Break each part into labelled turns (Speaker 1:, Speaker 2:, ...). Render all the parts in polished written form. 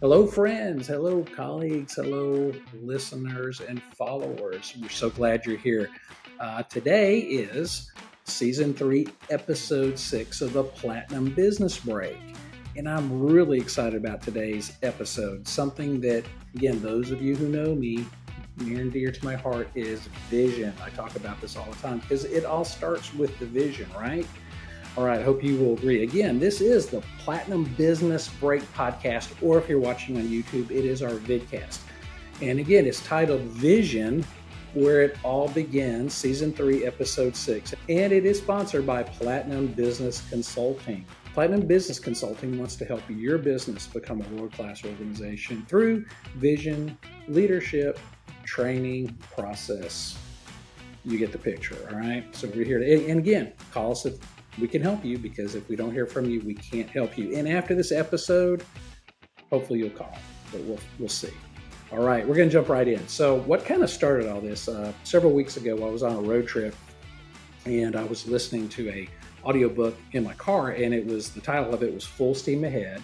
Speaker 1: Hello, friends. Hello, colleagues. Hello, listeners and followers. We're so glad you're here. Today is season 3, episode 6 of the Platinum Business Break. And I'm really excited about today's episode. Something that, again, those of you who know me, near and dear to my heart is vision. I talk about this all the time because it all starts with the vision, right? All right, I hope you will agree. Again, this is the Platinum Business Break podcast, or if you're watching on YouTube, it is our vidcast. And again, it's titled Vision, Where It All Begins, Season 3, Episode 6. And it is sponsored by Platinum Business Consulting. Platinum Business Consulting wants to help your business become a world-class organization through vision, leadership, training, process. You get the picture, all right? So we're here to, and again, call us if we can help you, because if we don't hear from you, we can't help you. And after this episode, hopefully you'll call, but we'll see. All right, we're going to jump right in. So what kind of started all this? Several weeks ago, I was on a road trip, and I was listening to a audiobook in my car, and the title of it was Full Steam Ahead,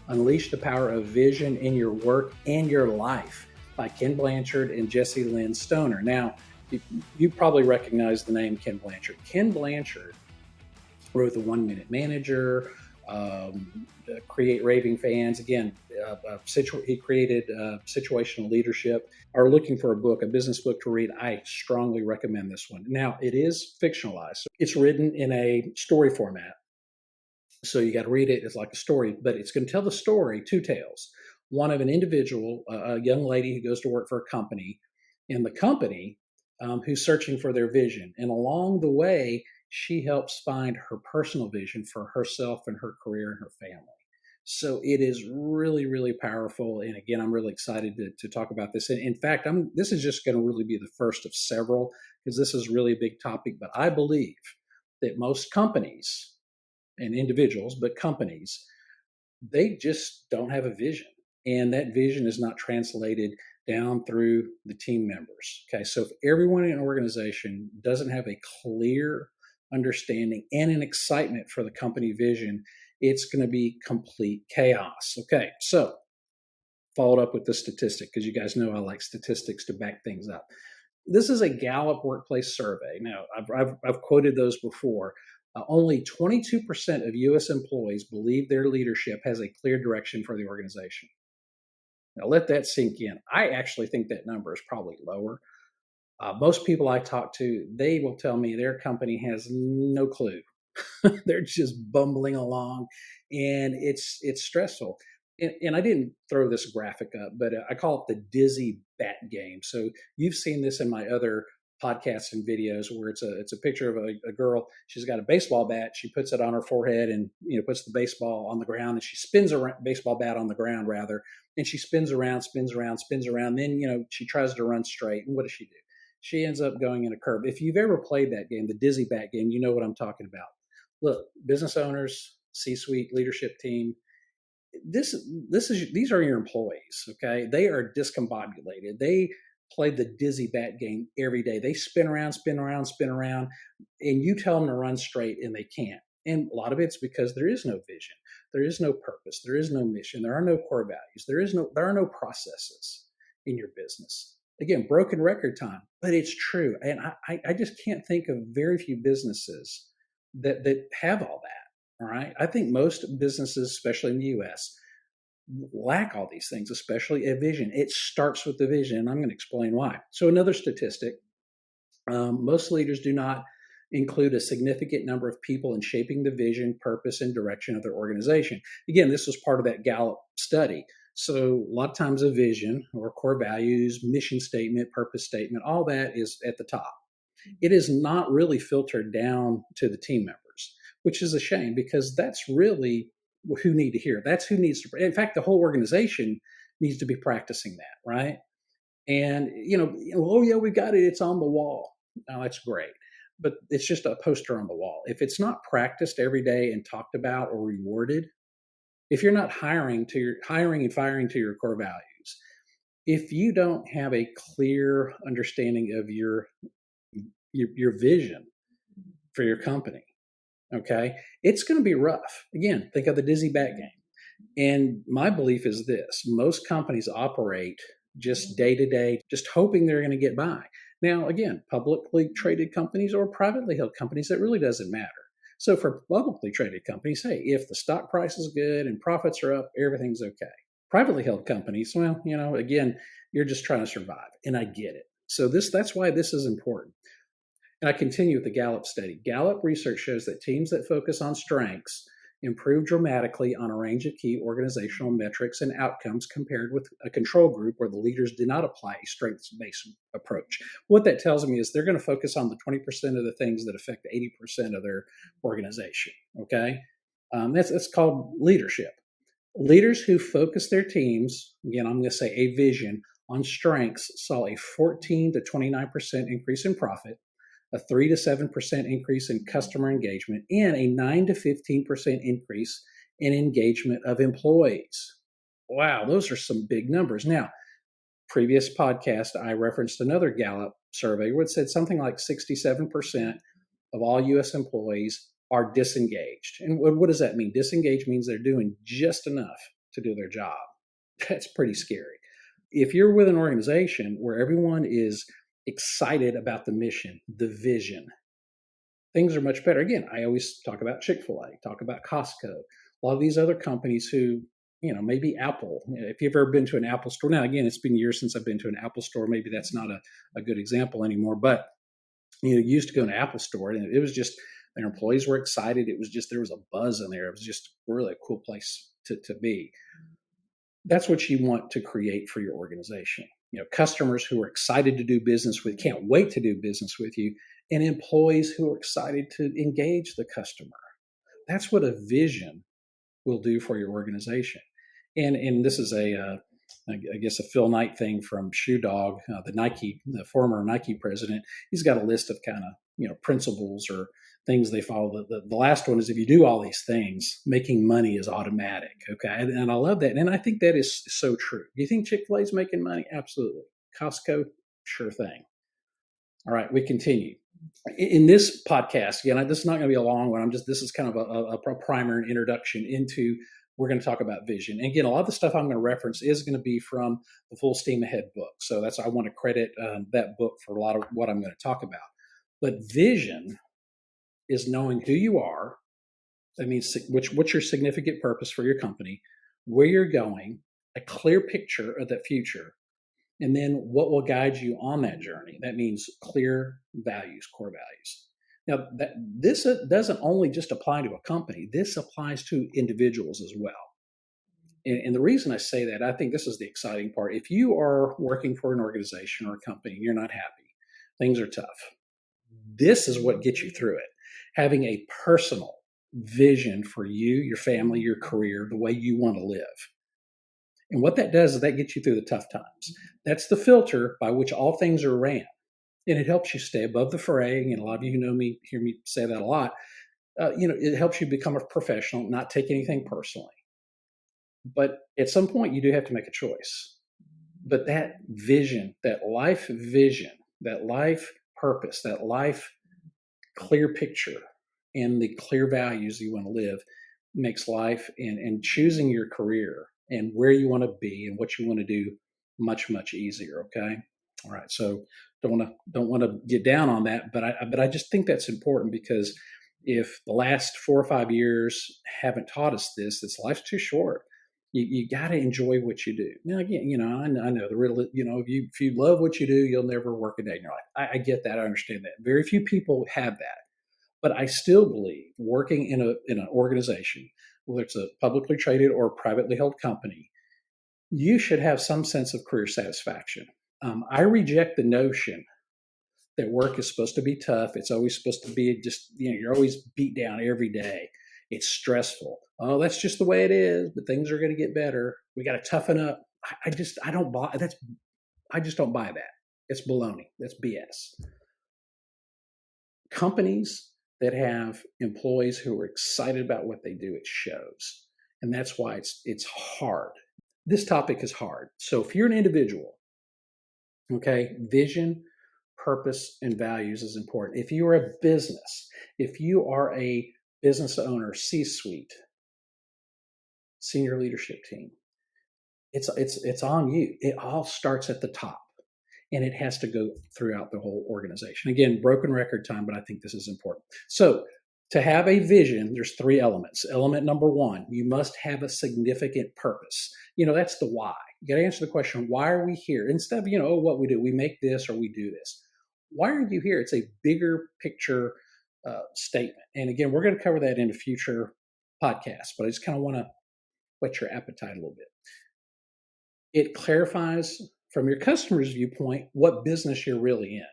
Speaker 1: Unleash the Power of Vision in Your Work and Your Life by Ken Blanchard and Jessie Lynn Stoner. Now, you probably recognize the name Ken Blanchard. Ken Blanchard wrote The 1 Minute Manager, Create Raving Fans. Again, he created Situational Leadership. Are looking for a business book to read, I strongly recommend this one. Now, it is fictionalized. So it's written in a story format. So you got to read it as like a story, but it's going to tell the story, two tales. One of an individual, a young lady who goes to work for a company, and the company who's searching for their vision. And along the way, she helps find her personal vision for herself and her career and her family. So it is really, really powerful. And again, I'm really excited to talk about this. And in fact, this is just going to really be the first of several, because this is really a big topic. But I believe that most companies and individuals, but companies, they just don't have a vision. And that vision is not translated down through the team members. Okay, so if everyone in an organization doesn't have a clear understanding and an excitement for the company vision, it's going to be complete chaos. Okay, so followed up with the statistic, because you guys know I like statistics to back things up. This is a Gallup workplace survey. Now, I've quoted those before. Only 22% of U.S. employees believe their leadership has a clear direction for the organization. Now, let that sink in. I actually think that number is probably lower. Most people I talk to, they will tell me their company has no clue. They're just bumbling along, and it's stressful. And I didn't throw this graphic up, but I call it the dizzy bat game. So you've seen this in my other podcasts and videos, where it's a picture of a girl. She's got a baseball bat. She puts it on her forehead, and puts the baseball on the ground, and she spins a baseball bat on the ground rather, and she spins around, spins around, spins around. Then she tries to run straight, and what does she do? She ends up going in a curve. If you've ever played that game, the dizzy bat game, you know what I'm talking about. Look, business owners, C-suite, leadership team, these are your employees. Okay, they are discombobulated. They play the dizzy bat game every day. They spin around, spin around, spin around, and you tell them to run straight, and they can't. And a lot of it's because there is no vision, there is no purpose, there is no mission, there are no core values, there are no processes in your business. Again, broken record time, but it's true. And I just can't think of very few businesses that have all that. All right. I think most businesses, especially in the US, lack all these things, especially a vision. It starts with the vision, and I'm going to explain why. So another statistic, most leaders do not include a significant number of people in shaping the vision, purpose, and direction of their organization. Again, this was part of that Gallup study. So a lot of times a vision or core values, mission statement, purpose statement, all that is at the top. It is not really filtered down to the team members, which is a shame, because that's really who need to hear it. That's who needs to. In fact, the whole organization needs to be practicing that, right? And oh yeah, we got it. It's on the wall. Now that's great, but it's just a poster on the wall. If it's not practiced every day and talked about or rewarded, if you're not hiring and firing to your core values, if you don't have a clear understanding of your vision for your company, okay, it's going to be rough. Again, think of the dizzy bat game. And my belief is this: most companies operate just day to day, just hoping they're going to get by. Now, again, publicly traded companies or privately held companies, that really doesn't matter. So for publicly traded companies, hey, if the stock price is good and profits are up, everything's okay. Privately held companies, well, again, you're just trying to survive, and I get it. So that's why this is important. And I continue with the Gallup study. Gallup research shows that teams that focus on strengths improve dramatically on a range of key organizational metrics and outcomes compared with a control group where the leaders did not apply a strengths-based approach. What that tells me is they're going to focus on the 20% of the things that affect 80% of their organization. Okay, that's called leadership. Leaders who focus their teams, again, I'm going to say a vision on strengths, saw a 14 to 29% increase in profit, a 3 to 7% increase in customer engagement, and a 9 to 15% increase in engagement of employees. Wow, those are some big numbers. Now, previous podcast, I referenced another Gallup survey where it said something like 67% of all U.S. employees are disengaged. And what does that mean? Disengaged means they're doing just enough to do their job. That's pretty scary. If you're with an organization where everyone is excited about the mission, the vision, things are much better. Again, I always talk about Chick-fil-A, talk about Costco, a lot of these other companies who, maybe Apple. If you've ever been to an Apple store, now again, it's been years since I've been to an Apple store. Maybe that's not a good example anymore, but used to go to an Apple store and it was just, their employees were excited. It was just, there was a buzz in there. It was just really a cool place to be. That's what you want to create for your organization. Customers who are excited to do business with, can't wait to do business with you, and employees who are excited to engage the customer. That's what a vision will do for your organization. And this is I guess a Phil Knight thing from Shoe Dog, the former Nike president. He's got a list of kind of principles or things they follow. The last one is, if you do all these things, making money is automatic. Okay, and I love that, and I think that is so true. Do you think Chick-fil-A is making money? Absolutely. Costco, sure thing. All right, we continue. In this podcast, again, this is not going to be a long one. This is kind of a primer and introduction into. We're going to talk about vision. And again, a lot of the stuff I'm going to reference is going to be from the Full Steam Ahead book. So I want to credit that book for a lot of what I'm going to talk about. But vision is knowing who you are. That means what's your significant purpose for your company, where you're going, a clear picture of the future, and then what will guide you on that journey. That means clear values, core values. Now, this doesn't only just apply to a company. This applies to individuals as well. And the reason I say that, I think this is the exciting part. If you are working for an organization or a company and you're not happy, things are tough, this is what gets you through it. Having a personal vision for you, your family, your career, the way you want to live. And what that does is that gets you through the tough times. That's the filter by which all things are ran. And it helps you stay above the fray. And a lot of you who know me hear me say that a lot. It helps you become a professional, not take anything personally. But at some point, you do have to make a choice. But that vision, that life vision, that life purpose, that life clear picture, and the clear values you want to live makes life and choosing your career and where you want to be and what you want to do much, much easier. Okay. All right. So don't want to get down on that, but I just think that's important, because if the last 4 or 5 years haven't taught us this life's too short. You got to enjoy what you do. Now, again, I know the riddle. If you love what you do, you'll never work a day in your life. I get that. I understand that. Very few people have that, but I still believe working in an organization, whether it's a publicly traded or privately held company, you should have some sense of career satisfaction. I reject the notion that work is supposed to be tough. It's always supposed to be just, you're always beat down every day. It's stressful. Oh, that's just the way it is, but things are going to get better. We got to toughen up. I just don't buy that. It's baloney. That's BS. Companies that have employees who are excited about what they do, it shows. And that's why it's hard. This topic is hard. So if you're an individual, okay, vision, purpose, and values is important. If you are a business, if you are a business owner, C-suite, senior leadership team. It's on you. It all starts at the top, and it has to go throughout the whole organization. Again, broken record time, but I think this is important. So to have a vision, there's three elements. Element number one, you must have a significant purpose. That's the why. You got to answer the question, why are we here? Instead of, what we do, we make this or we do this. Why are you here? It's a bigger picture statement. And again, we're going to cover that in a future podcast, but I just kind of want to whet your appetite a little bit. It clarifies from your customer's viewpoint what business you're really in.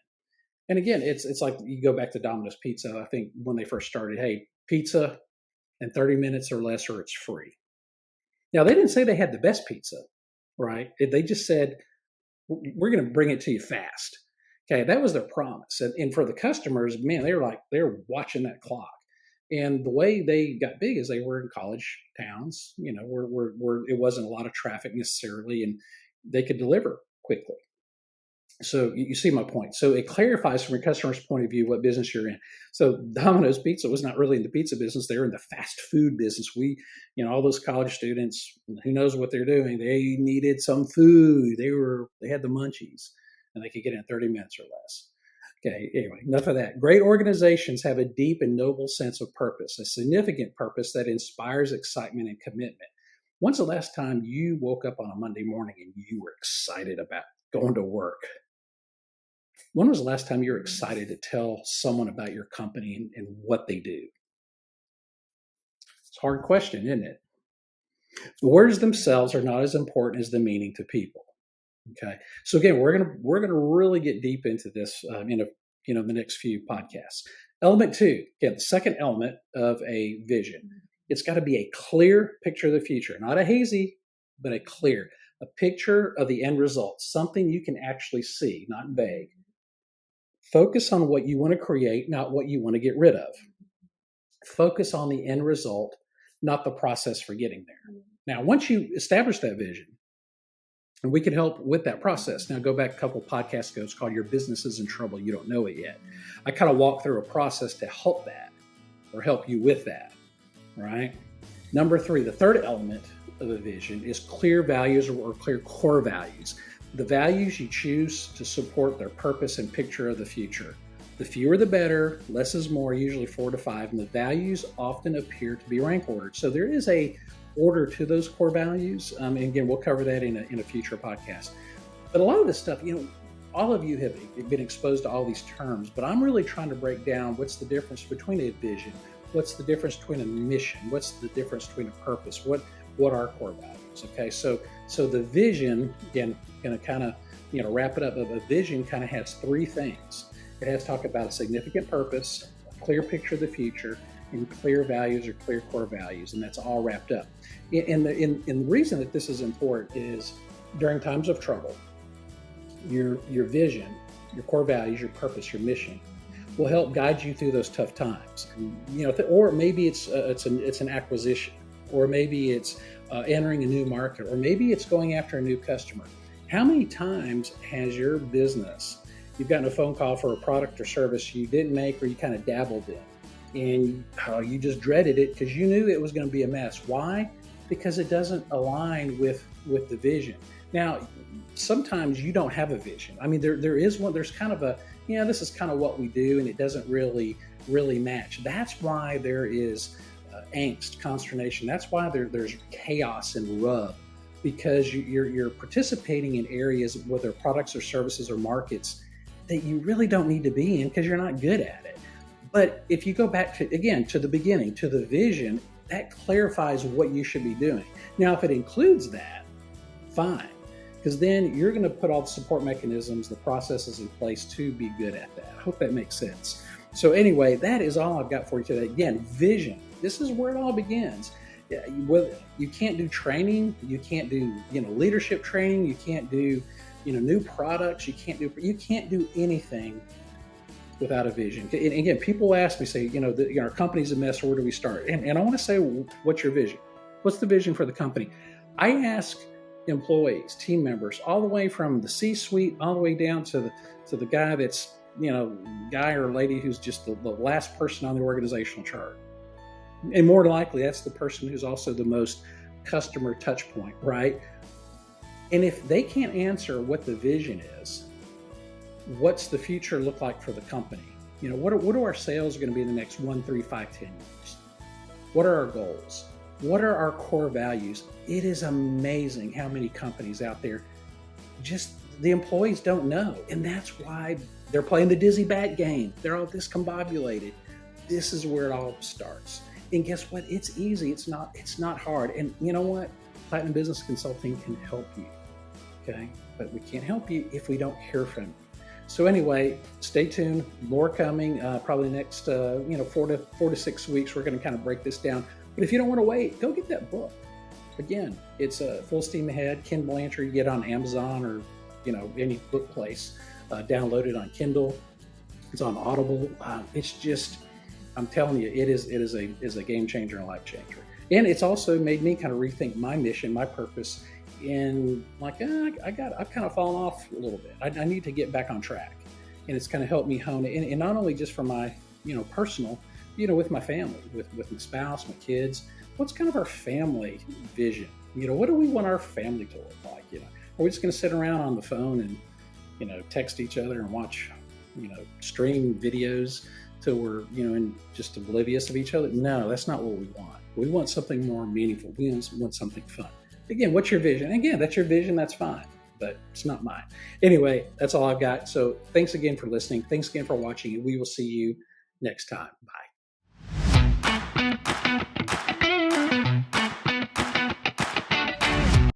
Speaker 1: And again, it's like you go back to Domino's Pizza. I think when they first started, hey, pizza in 30 minutes or less, or it's free. Now, they didn't say they had the best pizza, right? They just said, we're going to bring it to you fast. Okay, that was their promise. And for the customers, man, they were watching that clock. And the way they got big is they were in college towns, where it wasn't a lot of traffic necessarily, and they could deliver quickly. So you see my point. So it clarifies from your customer's point of view what business you're in. So Domino's Pizza was not really in the pizza business. They were in the fast food business. All those college students, who knows what they're doing? They needed some food. They had the munchies, and they could get it in 30 minutes or less. Okay, anyway, enough of that. Great organizations have a deep and noble sense of purpose, a significant purpose that inspires excitement and commitment. When's the last time you woke up on a Monday morning and you were excited about going to work? When was the last time you were excited to tell someone about your company and what they do? It's a hard question, isn't it? The words themselves are not as important as the meaning to people. Okay, so again, we're gonna really get deep into this in the next few podcasts. Element two, again, the second element of a vision. It's got to be a clear picture of the future, not a hazy, but a clear, a picture of the end result, something you can actually see, not vague. Focus on what you want to create, not what you want to get rid of. Focus on the end result, not the process for getting there. Now, once you establish that vision, and we can help with that process. Now, go back a couple podcasts ago. It's called Your Business is in Trouble. You don't know it yet. I kind of walk through a process to help that or help you with that, right? Number three, the third element of a vision is clear values or clear core values. The values you choose to support their purpose and picture of the future. The fewer the better, less is more, usually 4 to 5, and the values often appear to be rank ordered. So there is a order to those core values. And again, we'll cover that in a future podcast. But a lot of this stuff, all of you have been exposed to all these terms, but I'm really trying to break down what's the difference between a vision, what's the difference between a mission, what's the difference between a purpose, what are core values. Okay, so the vision, again, going to kind of wrap it up. A vision kind of has three things. It has to talk about a significant purpose, a clear picture of the future, and clear values or clear core values, and that's all wrapped up. And the reason that this is important is during times of trouble, your vision, your core values, your purpose, your mission will help guide you through those tough times. Or maybe it's an acquisition, or maybe it's entering a new market, or maybe it's going after a new customer. How many times has your business, you've gotten a phone call for a product or service you didn't make or you kind of dabbled in, and you just dreaded it because you knew it was going to be a mess. Why? Because it doesn't align with the vision. Now, sometimes you don't have a vision. I mean, there is one. There's kind of a, this is kind of what we do, and it doesn't really match. That's why there is angst, consternation. That's why there's chaos and rub, because you're participating in areas, whether products or services or markets, that you really don't need to be in because you're not good at it. But if you go back to the beginning, to the vision, that clarifies what you should be doing. Now, if it includes that, fine, because then you're going to put all the support mechanisms, the processes in place to be good at that. I hope that makes sense. So anyway, that is all I've got for you today. Again, vision. This is where it all begins. You can't do training. You can't do, leadership training. You can't do, new products. You can't do anything without a vision. And again, people ask me, say, our company's a mess. Where do we start? And I want to say, what's your vision? What's the vision for the company? I ask employees, team members, all the way from the C-suite, all the way down to the guy that's, guy or lady who's just the last person on the organizational chart. And more likely, that's the person who's also the most customer touch point, right? And if they can't answer what the vision is, what's the future look like for the company? What are our sales going to be in the next 1, 3, 5, 10 years? What are our goals? What are our core values? It is amazing how many companies out there, just the employees don't know. And that's why they're playing the dizzy bat game. They're all discombobulated. This is where it all starts. And guess what? It's easy. It's not hard. And you know what? Platinum Business Consulting can help you. Okay. But we can't help you if we don't hear from you. So anyway, stay tuned. More coming. Probably next 4 to 6 weeks. We're going to kind of break this down. But if you don't want to wait, go get that book. Again, it's Full Steam Ahead. Ken Blanchard. You get it on Amazon or any book place. Download it on Kindle. It's on Audible. It's just, I'm telling you, it is a game changer and a life changer. And it's also made me kind of rethink my mission, my purpose. And like, I've kind of fallen off a little bit. I need to get back on track. And it's kind of helped me hone it. And not only just for my, personal, with my family, with my spouse, my kids. What's kind of our family vision? What do we want our family to look like? Are we just going to sit around on the phone and, text each other and watch, stream videos till we're, just oblivious of each other? No, that's not what we want. We want something more meaningful. We want something fun. Again, what's your vision? Again, that's your vision. That's fine, but it's not mine. Anyway, that's all I've got. So thanks again for listening. Thanks again for watching, and we will see you next time. Bye.